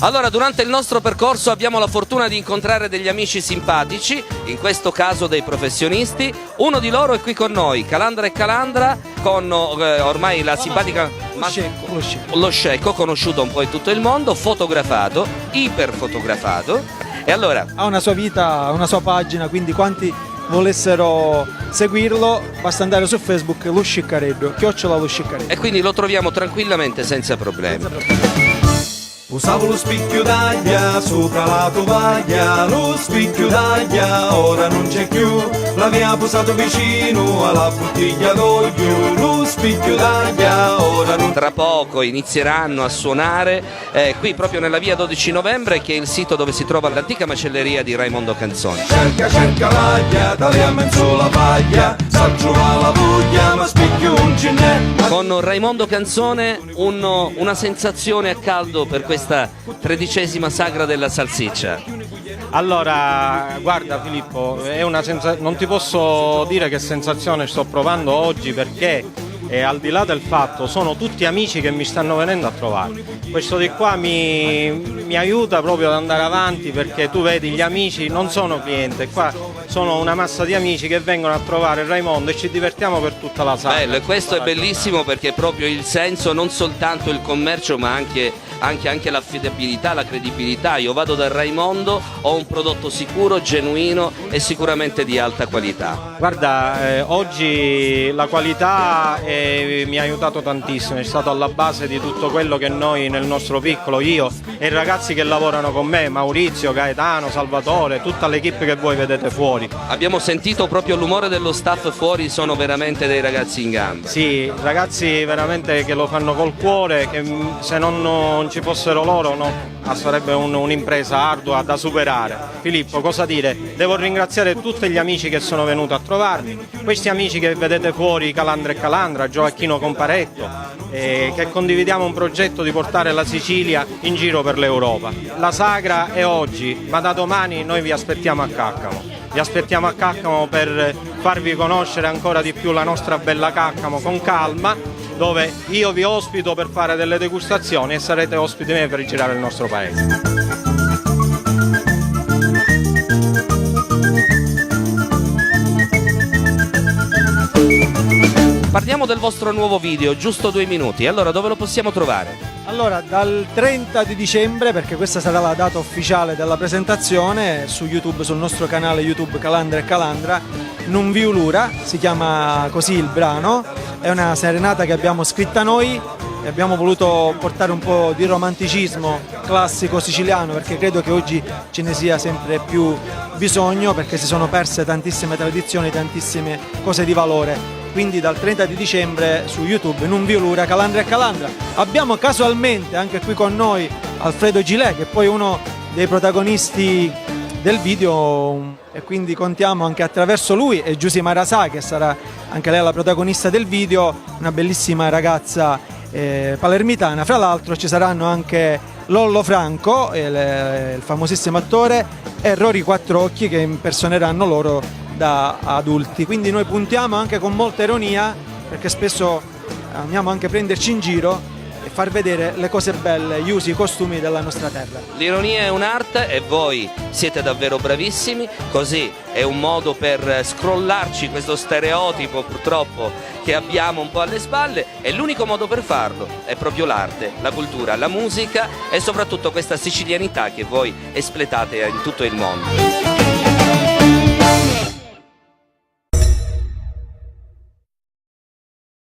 Allora, durante il nostro percorso abbiamo la fortuna di incontrare degli amici simpatici, in questo caso dei professionisti. Uno di loro è qui con noi, Calandra e Calandra, con ormai la simpatica lo Scecco, conosciuto un po' in tutto il mondo, fotografato, iperfotografato. E allora ha una sua vita, una sua pagina, quindi quanti volessero seguirlo basta andare su Facebook, Lu Sciccareddo, @Lu Sciccareddo. E quindi lo troviamo tranquillamente senza problemi. Usavo lo spicchio d'aglia sopra la tovaglia, lo spicchio d'aglia ora non c'è più, l'avevo posato vicino alla bottiglia d'olio, lo spicchio d'aglia ora non c'è più. Tra poco inizieranno a suonare qui proprio nella via 12 novembre, che è il sito dove si trova l'antica macelleria di Raimondo Canzone. Cerca l'aglia, tagliamo in sola paglia, sa trovare la voglia, ma spicchio non ce n'è. Con Raimondo Canzone una sensazione a caldo per questa 13ª sagra della salsiccia. Allora, guarda Filippo, non ti posso dire che sensazione sto provando oggi, perché al di là del fatto sono tutti amici che mi stanno venendo a trovare. Questo di qua mi aiuta proprio ad andare avanti, perché tu vedi, gli amici non sono clienti, qua sono una massa di amici che vengono a trovare Raimondo e ci divertiamo per tutta la sagra. Bello, e questo è bellissimo, perché è proprio il senso, non soltanto il commercio ma anche l'affidabilità, la credibilità. Io vado da Raimondo, ho un prodotto sicuro, genuino e sicuramente di alta qualità. Guarda, oggi la qualità mi ha aiutato tantissimo, è stato alla base di tutto quello che noi nel nostro piccolo, io e i ragazzi che lavorano con me, Maurizio, Gaetano, Salvatore, tutta l'equipe che voi vedete fuori. Abbiamo sentito proprio l'umore dello staff fuori, sono veramente dei ragazzi in gamba. Sì, ragazzi veramente che lo fanno col cuore, che se non ci fossero loro sarebbe un'impresa ardua da superare. Filippo, cosa dire? Devo ringraziare tutti gli amici che sono venuti a trovarmi, questi amici che vedete fuori, Calandra e Calandra, Gioacchino Comparetto, che condividiamo un progetto di portare la Sicilia in giro per l'Europa. La sagra è oggi, ma da domani noi vi aspettiamo a Caccamo. Vi aspettiamo a Caccamo per farvi conoscere ancora di più la nostra bella Caccamo con calma, dove io vi ospito per fare delle degustazioni e sarete ospiti miei per girare il nostro paese. Parliamo del vostro nuovo video, giusto 2 minuti. Allora, dove lo possiamo trovare? Allora, dal 30 di dicembre, perché questa sarà la data ufficiale della presentazione, su YouTube, sul nostro canale YouTube Calandra e Calandra, Non vi ulura, si chiama così il brano, è una serenata che abbiamo scritta noi e abbiamo voluto portare un po' di romanticismo classico siciliano, perché credo che oggi ce ne sia sempre più bisogno, perché si sono perse tantissime tradizioni, tantissime cose di valore. Quindi dal 30 di dicembre su YouTube Non vi ulura, Calandra e Calandra. Abbiamo casualmente anche qui con noi Alfredo Gilet, che è poi uno dei protagonisti del video, e quindi contiamo anche attraverso lui, e Giusy Marasà, che sarà anche lei la protagonista del video, una bellissima ragazza palermitana. Fra l'altro ci saranno anche Lollo Franco, il famosissimo attore, e Rory Quattrocchi, che impersoneranno loro da adulti. Quindi noi puntiamo anche con molta ironia, perché spesso amiamo anche prenderci in giro e far vedere le cose belle, gli usi, i costumi della nostra terra. L'ironia è un'arte e voi siete davvero bravissimi, così è un modo per scrollarci questo stereotipo purtroppo che abbiamo un po' alle spalle, e l'unico modo per farlo è proprio l'arte, la cultura, la musica e soprattutto questa sicilianità che voi espletate in tutto il mondo.